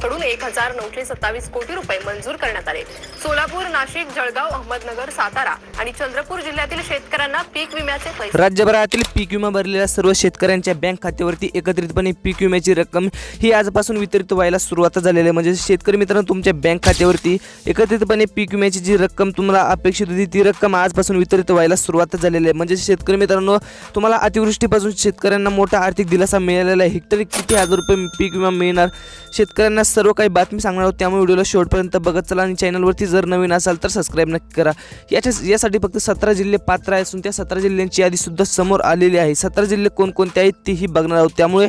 कडून 1927 कोटी रुपये मंजूर करण्यात आले। सोलापूर, नाशिक, जळगाव, अहमदनगर, सातारा आणि चंद्रपूर जिल्ह्यातील शेतकऱ्यांना पीक विम्याचे पैसे राज्यभरातील पीक विमा भरलेल्या सर्व शेतकऱ्यांच्या बँक खात्यावरती एकत्रितपणे पीक विम्याची रक्कम ही आजपासून वितरित व्हायला सुरुवात झालेली आहे। म्हणजे शेतकरी मित्रांनो, तुमच्या बँक खात्यावरती एकत्रितपणे पीक विम्याची जी रक्कम तुम्हाला अपेक्षित होती ती रक्कम आजपासून वितरित व्हायला सुरुवात झालेली आहे। म्हणजे शेतकरी मित्रांनो, तुम्हाला अतिवृष्टीपासून शेतकऱ्यांना मोठा आर्थिक दिलासा मिळालेला आहे। हेक्टरी किती हजार रुपये पीक विमा मिळणार शेतकऱ्यांना सर्व काही बातमी सांगणार आहोत, त्यामुळे व्हिडिओला शेवटपर्यंत बघत चला आणि चॅनलवरती जर नवीन असाल तर सबस्क्राइब नक्की करा। यासाठी फक्त 17 जिल्हे पात्र आहेत असून त्या 17 जिल्ह्यांची यादी सुद्धा समोर आलेली आहे। 17 जिल्हे कोणकोणते आहेत तेही बघणार आहोत, त्यामुळे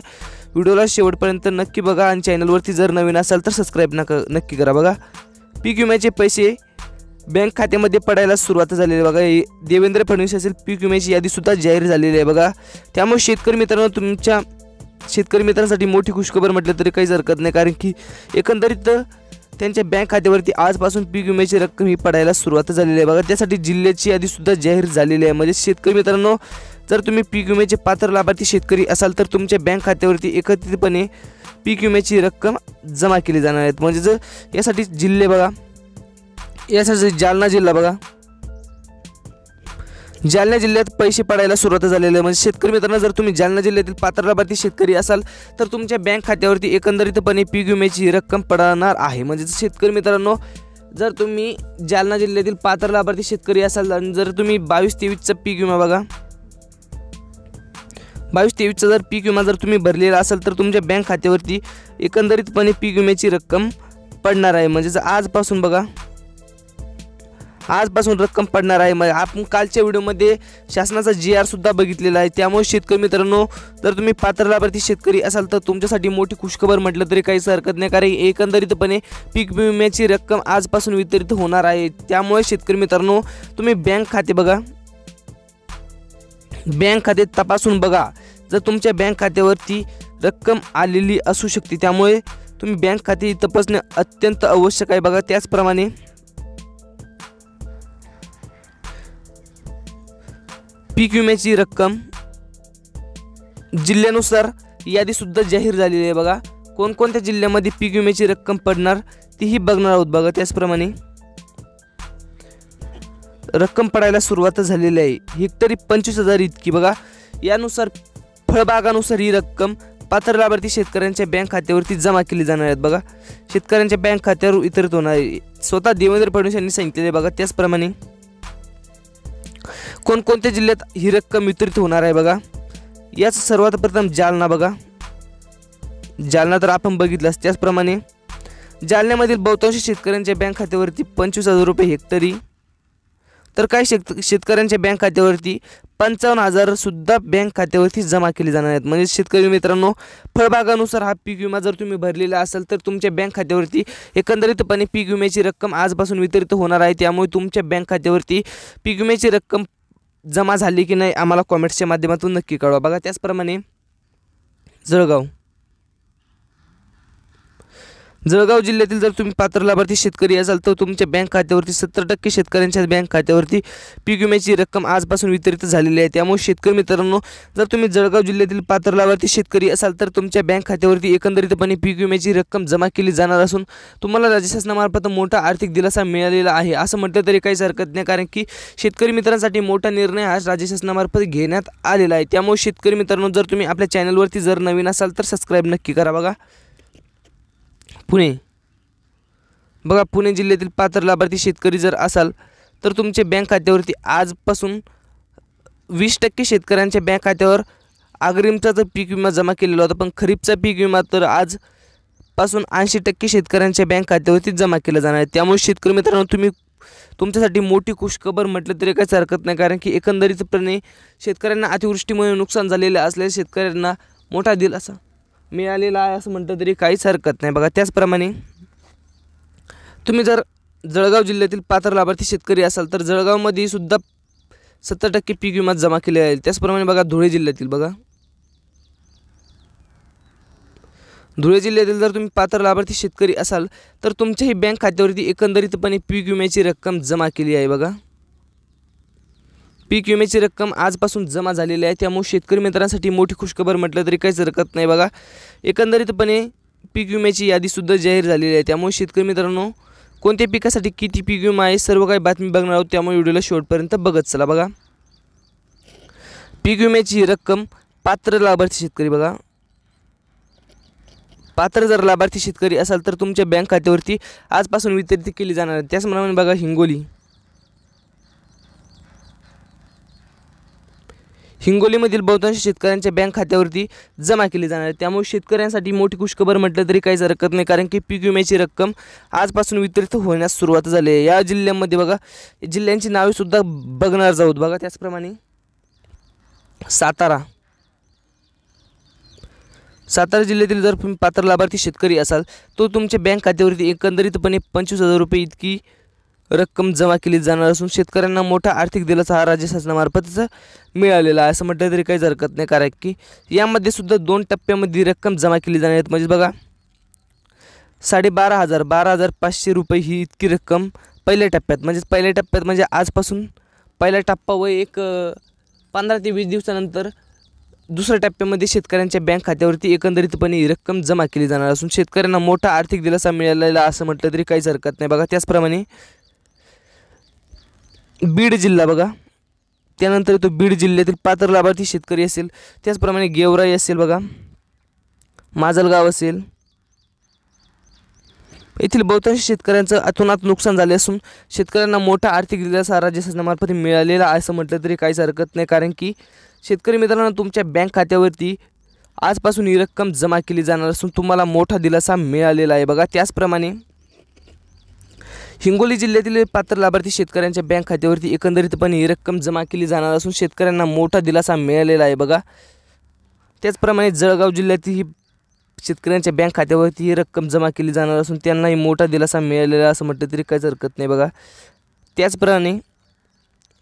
व्हिडिओला शेवटपर्यंत नक्की बघा आणि चॅनलवरती जर नवीन असाल तर सबस्क्राइब नक्की करा। बघा, पीक विम्याचे पैसे बँक खात्यामध्ये पडायला सुरुवात झालेली आहे। बघा, देवेंद्र फडणवीस असेल पीक विम्याची यादी सुद्धा जाहीर झालेली आहे। बघा, त्यामुळे शेतकरी मित्रांनो, तुमच्या शेतकरी मित्रांसाठी मोठी खुशखबर म्हटलं तरी काहीच हरकत नाही, कारण की एकंदरीत त्यांच्या बँक खात्यावरती आजपासून पीक विम्याची रक्कम ही पडायला सुरुवात झालेली आहे। बघा, त्यासाठी जिल्ह्याची यादी सुद्धा जाहीर झालेली आहे। म्हणजे शेतकरी मित्रांनो, जर तुम्ही पीक विम्याचे पात्र लाभार्थी शेतकरी असाल तर तुमच्या बँक खात्यावरती एकत्रितपणे पीक विम्याची रक्कम जमा केली जाणार आहे। म्हणजे जर यासाठी जिल्हे बघा, यासाठी जालना जिल्हा बघा, जालना जिल्ह्यात पैसे पडायला सुरुवात झालेले आहे। म्हणजे शेतकरी मित्रांनो, जर तुम्ही जालना जिल्ह्यातील पात्र लाभार्थी शेतकरी असाल तर तुमच्या बँक खात्यावरती एकंदरीतपणे पीक विम्याची रक्कम पडणार आहे। म्हणजे शेतकरी मित्रांनो, जर तुम्ही जालना जिल्ह्यातील पात्र लाभार्थी शेतकरी असाल आणि जर तुम्ही 22-23चा पीक विमा बघा, 22-23चा जर पीक विमा जर तुम्ही भरलेला असाल तर तुमच्या बँक खात्यावरती एकंदरीतपणे पीक विम्याची रक्कम पडणार आहे। म्हणजे आजपासून बघा, आजपासून रक्कम पडणार आहे। आपण कालच्या व्हिडिओमध्ये शासनाचा GR सुद्धा बघितलेला आहे, त्यामुळे शेतकरी मित्रांनो, जर तुम्ही पात्र लाभार्थी शेतकरी असाल तर तुमच्यासाठी मोठी खुशखबर म्हटलं तरी काहीच हरकत नाही, कारण एकंदरीतपणे पीक विम्याची रक्कम आजपासून वितरित होणार आहे। त्यामुळे शेतकरी मित्रांनो, तुम्ही बँक खाते बघा, बँक खाते तपासून बघा, जर तुमच्या बँक खात्यावरती रक्कम आलेली असू शकते, त्यामुळे तुम्ही बँक खाते तपासणे अत्यंत आवश्यक आहे। बघा, त्याचप्रमाणे पीक विम्याची रक्कम जिल्ह्यानुसार यादी सुद्धा जाहीर झालेली आहे। बघा, कोणकोणत्या जिल्ह्यामध्ये पीक विम्याची रक्कम पडणार तीही बघणार आहोत। बघा, त्याचप्रमाणे रक्कम पडायला सुरुवात झालेली आहे, हेक्टरी 25,000 इतकी। बघा, यानुसार फळबागानुसार ही रक्कम पात्र लाभार्थी शेतकऱ्यांच्या बँक खात्यावरती जमा केली जाणार आहेत। बघा, शेतकऱ्यांच्या बँक खात्यावर वितरित होणार आहे, स्वतः देवेंद्र फडणवीस यांनी सांगितलेले आहे। बघा, त्याचप्रमाणे कोणकोणत्या जिल्ह्यात ही रक्कम वितरित होणार आहे बघा, याच सर्वात प्रथम जालना बघा, जालना तर आपण बघितलंच। त्याचप्रमाणे जालन्यामधील बहुतांश शेतकऱ्यांच्या बँक खात्यावरती 25,000 रुपये हेक्टरी, तर काही शेतकऱ्यांच्या बँक खात्यावरती 55,000 सुद्धा बँक खात्यावरती जमा केले जाणार आहेत। म्हणजे शेतकरी मित्रांनो, फळबागानुसार हा पीक विमा जर तुम्ही भरलेला असाल तर तुमच्या बँक खात्यावरती एकंदरीतपणे पीक विम्याची रक्कम आजपासून वितरित होणार आहे। त्यामुळे तुमच्या बँक खात्यावरती पीक विम्याची रक्कम जमा झाली की नाही आम्हाला कॉमेंट्सच्या माध्यमातून नक्की कळवा। बघा, त्याचप्रमाणे जळगाव जिल्ह्यातील जर तुम्ही पात्र लाभार्थी शेतकरी असाल तर तुमच्या बँक खात्यावरती 70% शेतकऱ्यांच्या बँक खात्यावरती पीक विम्याची रक्कम आजपासून वितरित झालेली आहे। त्यामुळे शेतकरी मित्रांनो, जर तुम्ही जळगाव जिल्ह्यातील पात्र लाभार्थी शेतकरी असाल तर तुमच्या बँक खात्यावरती एकंदरीतपणे पीक विम्याची रक्कम जमा केली जाणार असून तुम्हाला राज्य शासनामार्फत मोठा आर्थिक दिलासा मिळालेला आहे असं म्हटलं तरी काहीच हरकत नाही, कारण की शेतकरी मित्रांसाठी मोठा निर्णय हा राज्य शासनामार्फत घेण्यात आलेला आहे। त्यामुळे शेतकरी मित्रांनो, जर तुम्ही आपल्या चॅनलवरती जर नवीन असाल तर सबस्क्राइब नक्की करा। बघा, पुणे बघा, पुणे जिल्ह्यातील पात्र लाभार्थी शेतकरी जर असाल तर तुमच्या बँक खात्यावरती आजपासून 20% शेतकऱ्यांच्या बँक खात्यावर अग्रिमचा तर पीक विमा जमा केलेला होता, पण खरीपचा पीक विमा तर आजपासून 80% शेतकऱ्यांच्या बँक खात्यावरती जमा केला जाणार आहे। त्यामुळे शेतकरी मित्रांनो, तुमच्यासाठी मोठी खुशखबर म्हटलं तरी काहीच हरकत नाही, कारण की एकंदरीतपणे शेतकऱ्यांना अतिवृष्टीमुळे नुकसान झालेले असलेल्या शेतकऱ्यांना मोठा दिलासा मिळालेला आहे असं म्हटलं तरी काहीच हरकत नाही। बघा, त्याचप्रमाणे तुम्ही जर जळगाव जिल्ह्यातील पात्र लाभार्थी शेतकरी असाल तर जळगावमध्ये सुद्धा 70% पीक विमा जमा केले आहे। त्याचप्रमाणे बघा, धुळे जिल्ह्यातील बघा, धुळे जिल्ह्यातील जर तुम्ही पात्र लाभार्थी शेतकरी असाल तर तुमच्याही बँक खात्यावरती एकंदरीतपणे पीक विम्याची रक्कम जमा केली आहे। बघा, पीक विम्याची रक्कम आजपासून जमा झालेली आहे, त्यामुळे शेतकरी मित्रांसाठी मोठी खुशखबर म्हटलं तरी काहीच हरकत नाही। बघा, एकंदरीतपणे पीक विम्याची यादीसुद्धा जाहीर झालेली आहे. त्यामुळे शेतकरी मित्रांनो, कोणत्या पिकासाठी किती पीक विमा आहे सर्व काही बातमी बघणार आहोत. त्यामुळे व्हिडिओला शेवटपर्यंत बघत चला. बघा, पीक विम्याची रक्कम पात्र लाभार्थी शेतकरी. बघा, पात्र जर लाभार्थी शेतकरी असाल तर तुमच्या बँक खात्यावरती आजपासून वितरित केली जाणार आहे. त्याचप्रमाणे बघा, हिंगोलीमधील बहुतांश शेतकऱ्यांच्या बँक खात्यावरती जमा केली जाणार आहे. त्यामुळे शेतकऱ्यांसाठी मोठी खुशखबर म्हटलं तरी काहीच हरकत नाही, कारण की पीक विम्याची रक्कम आजपासून वितरित होण्यास सुरुवात झाली आहे. या जिल्ह्यामध्ये बघा, जिल्ह्यांची नावेसुद्धा बघणार आहोत. बघा, त्याचप्रमाणे सातारा जिल्ह्यातील जर तुम्ही पात्र लाभार्थी शेतकरी असाल तो तुमच्या बँक खात्यावरती एकंदरीतपणे 25,000 रुपये इतकी रक्कम जमा केली जाणार असून शेतकऱ्यांना मोठा आर्थिक दिलासा हा राज्य शासनामार्फतच मिळालेला आहे असं म्हटलं तरी काहीच हरकत नाही, कारण की यामध्ये सुद्धा 2 टप्प्यामध्ये रक्कम जमा केली जाणार आहे. म्हणजे बघा, 12,500 रुपये ही इतकी रक्कम पहिल्या टप्प्यात म्हणजे आजपासून पहिला टप्पा व एक 15 ते 20 दिवसानंतर दुसऱ्या टप्प्यामध्ये शेतकऱ्यांच्या बँक खात्यावरती एकंदरीतपणे ही रक्कम जमा केली जाणार असून शेतकऱ्यांना मोठा आर्थिक दिलासा मिळालेला असं म्हटलं तरी काहीच हरकत नाही. बघा, त्याचप्रमाणे बीड जिल्हा. बघा, त्यानंतर तो बीड जिल्ह्यातील पात्र लाभार्थी शेतकरी असेल, त्याचप्रमाणे गेवराई असेल, बघा माजलगाव असेल, येथील बहुतांश शेतकऱ्यांचं अतोनात नुकसान झाले असून शेतकऱ्यांना मोठा आर्थिक दिलासा राज्य शासनामार्फत मिळालेला असं म्हटलं तरी काहीच हरकत नाही, कारण की शेतकरी मित्रांनो, तुमच्या बँक खात्यावरती आजपासून ही रक्कम जमा केली जाणार असून तुम्हाला मोठा दिलासा मिळालेला आहे. बघा, त्याचप्रमाणे हिंगोली जिल्ह्यातील पात्र लाभार्थी शेतकऱ्यांच्या बँक खात्यावरती एकंदरीतपणे ही रक्कम जमा केली जाणार असून शेतकऱ्यांना मोठा दिलासा मिळालेला आहे. बघा, त्याचप्रमाणे जळगाव जिल्ह्यातील शेतकऱ्यांच्या बँक खात्यावरती ही रक्कम जमा केली जाणार असून त्यांनाही मोठा दिलासा मिळालेला असं म्हटलं तरी काहीच हरकत नाही. बघा, त्याचप्रमाणे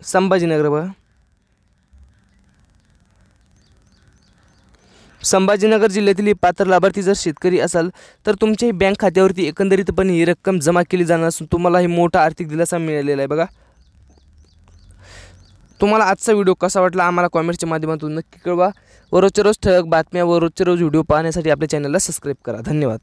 संभाजीनगर. बघा, संभाजीनगर जिल्ह्यातील पात्र लाभार्थी जर शेतकरी असाल तर तुमच्याही बँक खात्यावरती एकंदरीतपणे ही रक्कम जमा केली जाणार असून तुम्हालाही मोठा आर्थिक दिलासा मिळालेला आहे. बघा, तुम्हाला आजचा व्हिडिओ कसा वाटला आम्हाला कॉमेंटच्या माध्यमातून नक्की कळवा व रोजच्या रोज ठळक बातम्या व रोजच्या रोज व्हिडिओ पाहण्यासाठी आपल्या चॅनलला सबस्क्राईब करा. धन्यवाद.